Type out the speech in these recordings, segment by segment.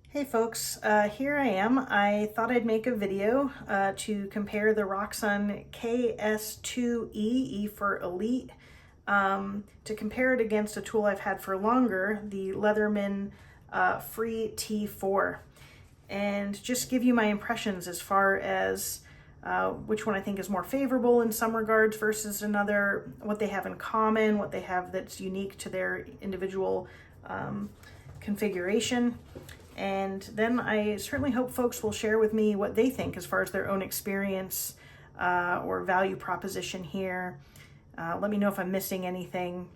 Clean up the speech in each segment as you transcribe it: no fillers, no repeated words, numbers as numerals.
Hey folks, here I am. I thought I'd make a video to compare the ROXON KS2E, E for Elite, to compare it against a tool I've had for longer, the LEATHERMAN Free T4, and just give you my impressions as far as which one I think is more favorable in some regards versus another, what they have in common, what they have that's unique to their individual configuration. And then I certainly hope folks will share with me what they think as far as their own experience or value proposition here. Let me know if I'm missing anything.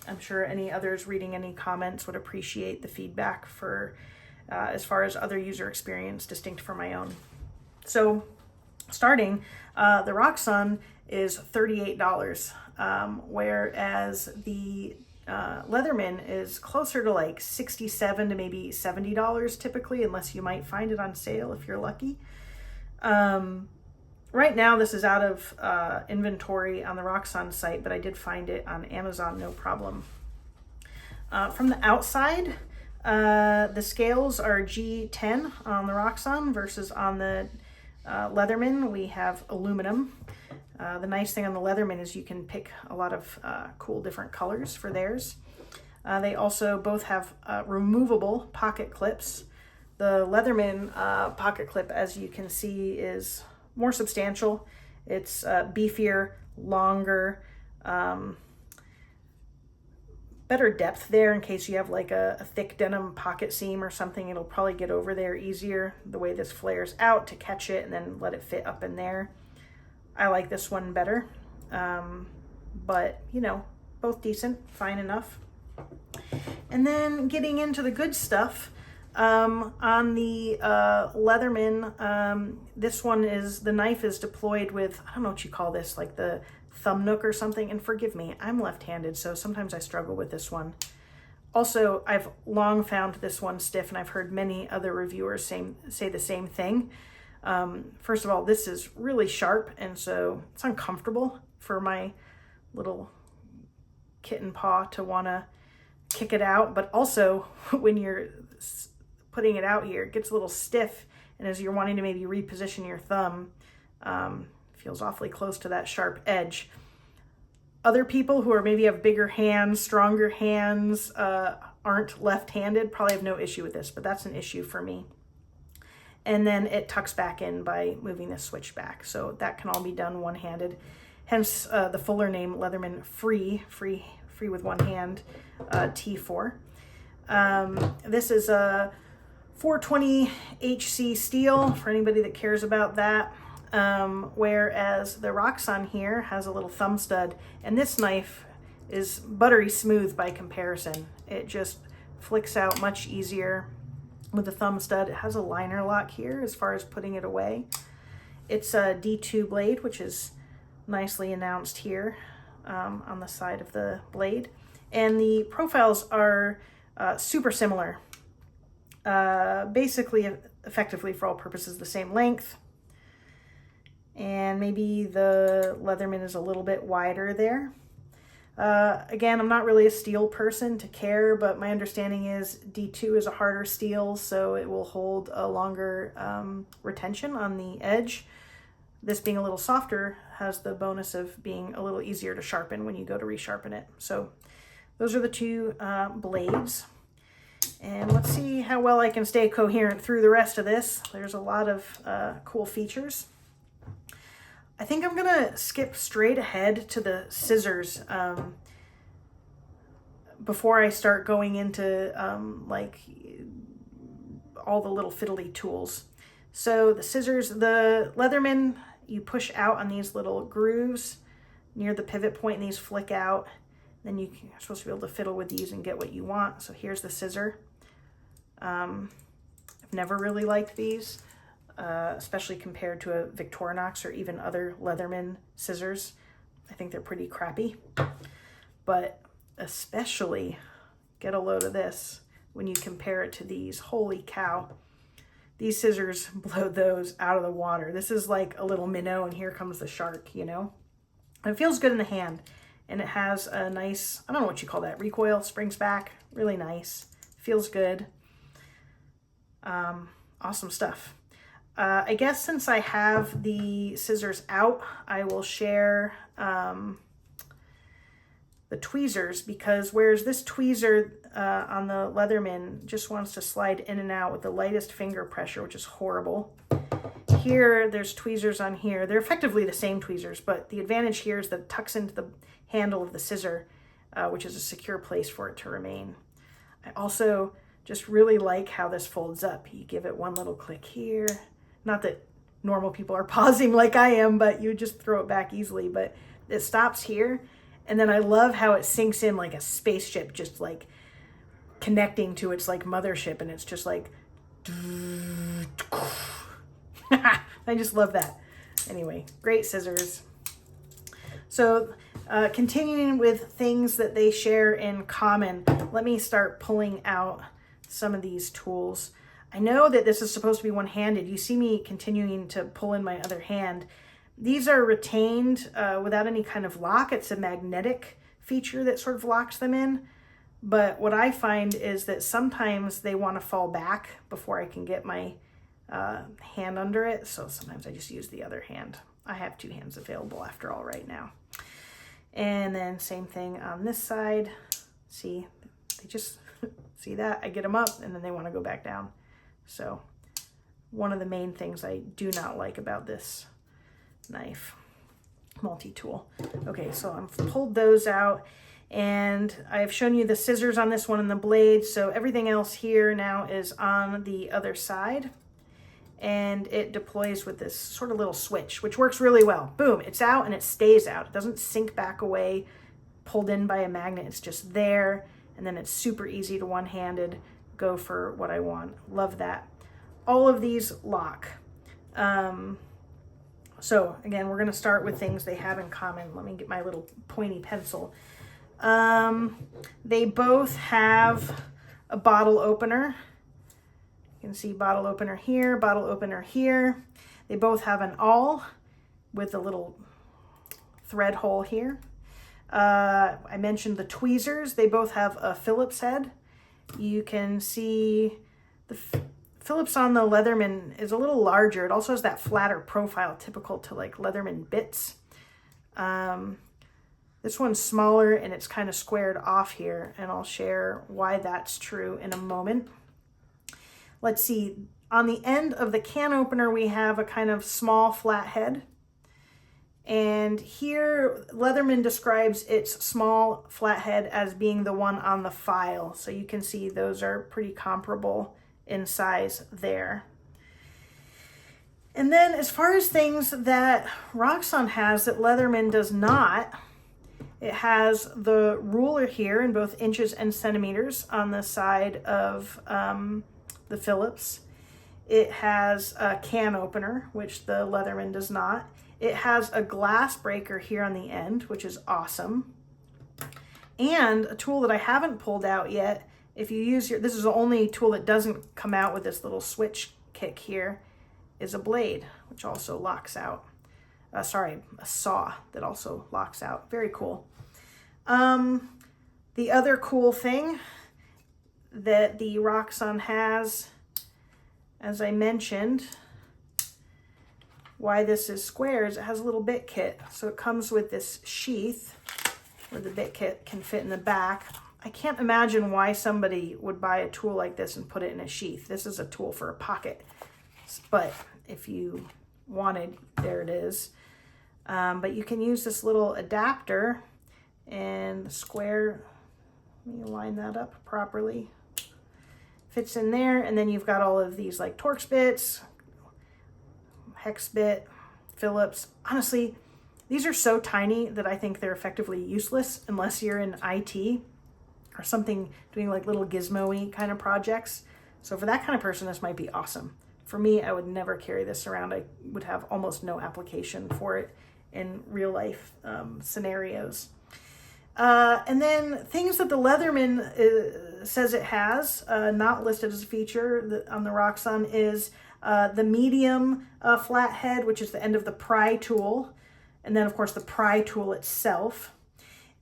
I'm sure any others reading any comments would appreciate the feedback for as far as other user experience distinct from my own. So starting, the ROXON is $38, whereas the LEATHERMAN is closer to like $67 to maybe $70 typically, unless you might find it on sale if you're lucky. Right now this is out of inventory on the ROXON site, but I did find it on Amazon, no problem. From the outside, the scales are G10 on the ROXON versus on the LEATHERMAN we have aluminum. The nice thing on the LEATHERMAN is you can pick a lot of cool different colors for theirs. They also both have removable pocket clips. The LEATHERMAN pocket clip, as you can see, is more substantial. It's beefier, longer, better depth there in case you have like a thick denim pocket seam or something. It'll probably get over there easier the way this flares out to catch it and then let it fit up in there. I like this one better, but you know, both decent, fine enough. And then getting into the good stuff, on the LEATHERMAN, this one is, the knife is deployed with, I don't know what you call this, like the thumb nook or something, and forgive me, I'm left-handed, so sometimes I struggle with this one. Also, I've long found this one stiff, and I've heard many other reviewers say the same thing. First of all, this is really sharp, and so it's uncomfortable for my little kitten paw to want to kick it out. But also, when you're putting it out here, it gets a little stiff, and as you're wanting to maybe reposition your thumb, feels awfully close to that sharp edge. Other people who are maybe have bigger hands, stronger hands, aren't left-handed, probably have no issue with this, but that's an issue for me. And then it tucks back in by moving the switch back. So that can all be done one-handed. Hence the fuller name, LEATHERMAN Free with one hand, T4. This is a 420 HC steel for anybody that cares about that. Whereas the ROXON here has a little thumb stud, and this knife is buttery smooth by comparison. It just flicks out much easier with the thumb stud. It has a liner lock here as far as putting it away. It's a D2 blade, which is nicely announced here on the side of the blade. And the profiles are super similar. Basically, effectively, for all purposes, the same length. And maybe the LEATHERMAN is a little bit wider there. Again, I'm not really a steel person to care, but my understanding is D2 is a harder steel, so it will hold a longer retention on the edge. This being a little softer has the bonus of being a little easier to sharpen when you go to resharpen it. So those are the two blades. And let's see how well I can stay coherent through the rest of this. There's a lot of cool features. I think I'm gonna skip straight ahead to the scissors before I start going into like all the little fiddly tools. So the scissors, the LEATHERMAN, you push out on these little grooves near the pivot point, and these flick out. Then you're supposed to be able to fiddle with these and get what you want. So here's the scissor. I've never really liked these. Especially compared to a Victorinox or even other LEATHERMAN scissors. I think they're pretty crappy. But especially get a load of this when you compare it to these. Holy cow. These scissors blow those out of the water. This is like a little minnow, and here comes the shark, you know? And it feels good in the hand. And it has a nice, I don't know what you call that, recoil, springs back. Really nice. Feels good. Awesome stuff. I guess since I have the scissors out, I will share the tweezers, because whereas this tweezer on the Leatherman just wants to slide in and out with the lightest finger pressure, which is horrible. Here, there's tweezers on here. They're effectively the same tweezers, but the advantage here is that it tucks into the handle of the scissor, which is a secure place for it to remain. I also just really like how this folds up. You give it one little click here. Not that normal people are pausing like I am, but you just throw it back easily, but it stops here. And then I love how it sinks in like a spaceship, just like connecting to its like mothership, and it's just like, I just love that. Anyway, great scissors. So continuing with things that they share in common, let me start pulling out some of these tools. I know that this is supposed to be one-handed. You see me continuing to pull in my other hand. These are retained without any kind of lock. It's a magnetic feature that sort of locks them in. But what I find is that sometimes they want to fall back before I can get my hand under it. So sometimes I just use the other hand. I have two hands available after all right now. And then same thing on this side. See, they just, see that? I get them up and then they want to go back down. So one of the main things I do not like about this knife, multi-tool. Okay, so I've pulled those out and I've shown you the scissors on this one and the blade. So everything else here now is on the other side, and it deploys with this sort of little switch, which works really well. Boom, it's out and it stays out. It doesn't sink back away, pulled in by a magnet. It's just there, and then it's super easy to one-handed go for what I want. Love that. All of these lock. So again, we're gonna start with things they have in common. Let me get my little pointy pencil. They both have a bottle opener. You can see bottle opener here, bottle opener here. They both have an awl with a little thread hole here. I mentioned the tweezers. They both have a Phillips head. You can see the Phillips on the Leatherman is a little larger. It also has that flatter profile typical to like Leatherman bits. This one's smaller and it's kind of squared off here, and I'll share why that's true in a moment. Let's see, on the end of the can opener, we have a kind of small flat head. And here, Leatherman describes its small flat head as being the one on the file. So you can see those are pretty comparable in size there. And then as far as things that ROXON has that Leatherman does not, it has the ruler here in both inches and centimeters on the side of the Phillips. It has a can opener, which the Leatherman does not. It has a glass breaker here on the end, which is awesome. And a tool that I haven't pulled out yet, if you use this is the only tool that doesn't come out with this little switch kick here, is a blade, which also locks out. A saw that also locks out. Very cool. The other cool thing that the ROXON has, as I mentioned, why this is square is it has a little bit kit. So it comes with this sheath where the bit kit can fit in the back. I can't imagine why somebody would buy a tool like this and put it in a sheath. This is a tool for a pocket, but if you wanted, there it is. But you can use this little adapter and the square, let me line that up properly, fits in there, and then you've got all of these like Torx bits, hex bit, Phillips. Honestly, these are so tiny that I think they're effectively useless unless you're in IT or something doing like little gizmo-y kind of projects. So for that kind of person, this might be awesome. For me, I would never carry this around. I would have almost no application for it in real life scenarios. And then things that the Leatherman says it has, not listed as a feature on the ROXON, is the medium flat head, which is the end of the pry tool. And then of course the pry tool itself.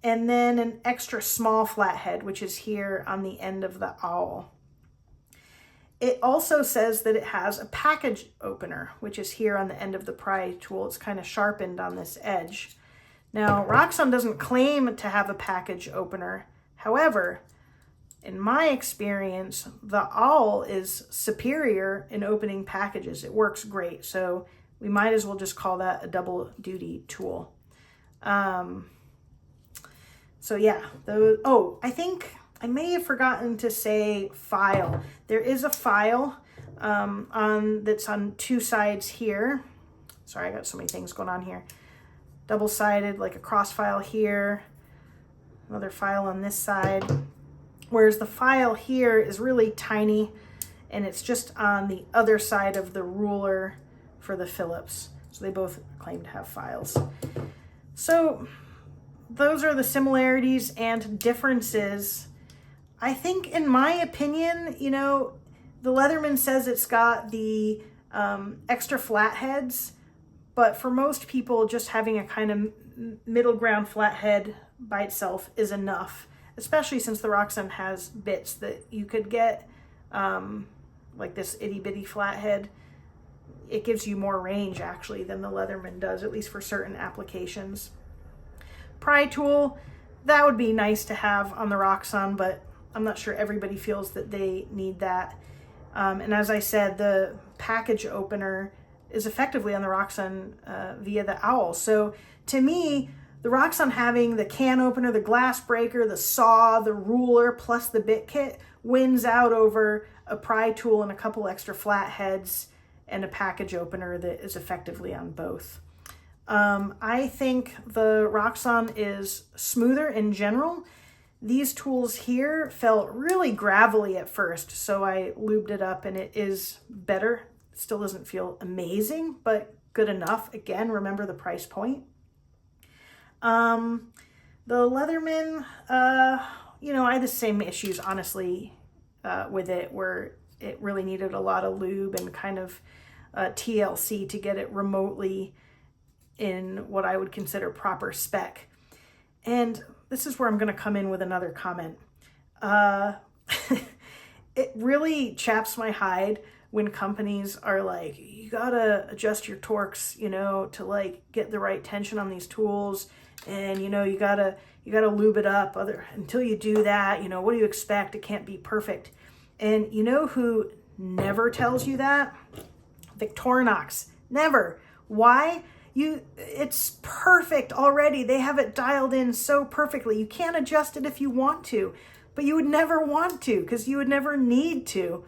And then an extra small flat head, which is here on the end of the awl. It also says that it has a package opener, which is here on the end of the pry tool. It's kind of sharpened on this edge. Now, ROXON doesn't claim to have a package opener. However, in my experience, the awl is superior in opening packages. It works great. So we might as well just call that a double duty tool. So yeah, oh, I think I may have forgotten to say file. There is a file that's on two sides here. Sorry, I got so many things going on here. Double-sided, like a cross file here, another file on this side. Whereas the file here is really tiny, and it's just on the other side of the ruler for the Phillips. So they both claim to have files. So those are the similarities and differences. I think, in my opinion, you know, the Leatherman says it's got the extra flatheads, but for most people, just having a kind of middle ground flathead by itself is enough, especially since the ROXON has bits that you could get, like this itty bitty flathead. It gives you more range, actually, than the Leatherman does, at least for certain applications. Pry tool, that would be nice to have on the ROXON, but I'm not sure everybody feels that they need that. And as I said, the package opener is effectively on the ROXON via the owl. So to me, the ROXON having the can opener, the glass breaker, the saw, the ruler, plus the bit kit wins out over a pry tool and a couple extra flatheads and a package opener that is effectively on both. I think the ROXON is smoother in general. These tools here felt really gravelly at first, so I lubed it up and it is better. It still doesn't feel amazing, but good enough. Again, remember the price point. The Leatherman, you know, I had the same issues, honestly, with it, where it really needed a lot of lube and kind of TLC to get it remotely in what I would consider proper spec. And this is where I'm going to come in with another comment. It really chaps my hide when companies are like, you gotta adjust your torques, you know, to like get the right tension on these tools, and you know, you gotta lube it up. Until you do that, you know, what do you expect? It can't be perfect. And you know who never tells you that? Victorinox. Never. Why? It's perfect already. They have it dialed in so perfectly. You can't adjust it if you want to, but you would never want to because you would never need to.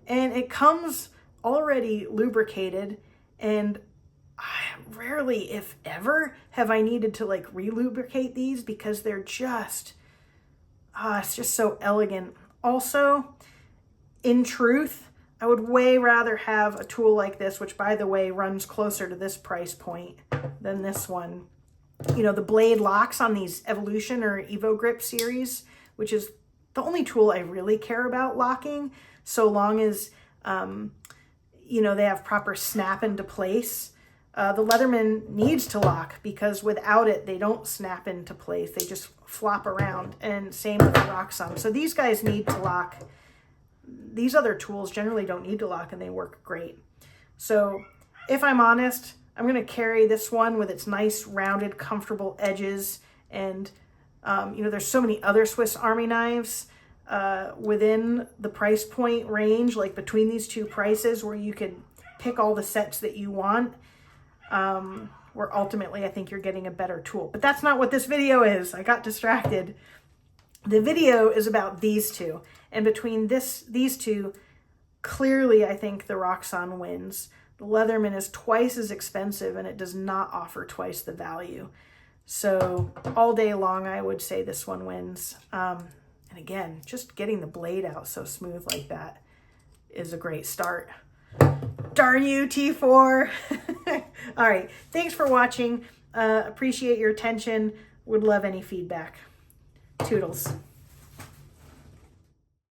And it comes already lubricated, and rarely, if ever, have I needed to like relubricate these because they're just, it's just so elegant. Also, in truth, I would way rather have a tool like this, which by the way runs closer to this price point than this one. You know, the blade locks on these Evolution or Evo Grip series, which is the only tool I really care about locking, so long as, you know, they have proper snap into place. The Leatherman needs to lock because without it, they don't snap into place. They just flop around, and same with the ROXON. So these guys need to lock. These other tools generally don't need to lock, and they work great. So if I'm honest, I'm going to carry this one with its nice rounded comfortable edges. And you know, there's so many other Swiss Army knives within the price point range, like between these two prices, where you could pick all the sets that you want, where ultimately I think you're getting a better tool. But that's not what this video is. I got distracted. The video is about these two. And between these two, clearly I think the ROXON wins. The Leatherman is twice as expensive, and it does not offer twice the value. So all day long, I would say this one wins. And again, just getting the blade out so smooth like that is a great start. Darn you, T4. All right, thanks for watching. Appreciate your attention. Would love any feedback. Toodles.